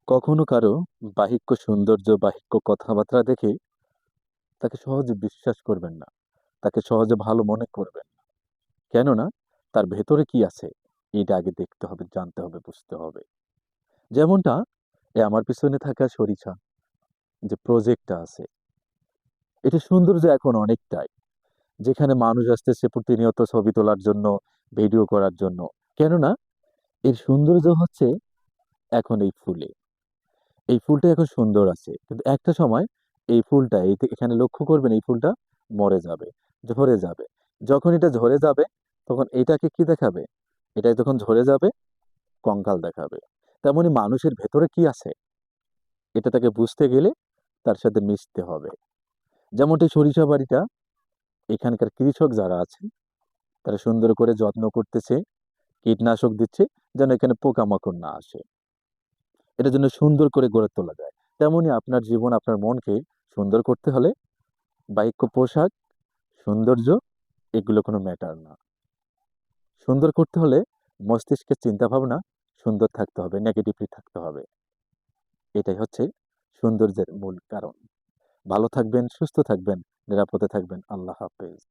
কখনো কারো বাহিক্য সৌন্দর্য, বাহিক্য কথাবার্তা দেখে তাকে সহজে বিশ্বাস করবেন না। তাকে সহজে ভালো মনে করবেন না। কেননা তার ভেতরে কি আছে এটা আগে দেখতে হবে, জানতে হবে, বুঝতে হবে। যেমনটা আমার পিছনে থাকা সরিষা যে প্রজেক্টটা আছে, এটা সৌন্দর্য এখন অনেকটাই। যেখানে মানুষ আসতেছে প্রতিনিয়ত ছবি তোলার জন্য, ভিডিও করার জন্য। কেননা এর সৌন্দর্য হচ্ছে এখন এই ফুলে। এই ফুলটা এখন সুন্দর আছে। কিন্তু একটা সময় এই ফুলটা এখানে লক্ষ্য করবেন এই ফুলটা মরে যাবে, ঝরে যাবে। যখন এটা ঝরে যাবে তখন এটাকে কি দেখাবে? এটা যখন ঝরে যাবে কঙ্কাল দেখাবে। তেমনি মানুষের ভেতরে কি আছে এটা তাকে বুঝতে গেলে তার সাথে মিশতে হবে। যেমনটি সরিষা বাড়িটা, এখানকার কৃষক যারা আছেন তারা সুন্দর করে যত্ন করতেছে, কীটনাশক দিচ্ছে যেন এখানে পোকামাকড় না আসে। এটার জন্য সুন্দর করে গড়ে তোলা যায়। তেমনি আপনার জীবন, আপনার মনকে সুন্দর করতে হলে বাহ্যিক পোশাক, সৌন্দর্য এগুলো কোনো ম্যাটার না। সুন্দর করতে হলে মস্তিষ্কের চিন্তা ভাবনা সুন্দর থাকতে হবে, নেগেটিভলি থাকতে হবে। এটাই হচ্ছে সৌন্দর্যের মূল কারণ। ভালো থাকবেন, সুস্থ থাকবেন, নিরাপদে থাকবেন। আল্লাহ হাফেজ।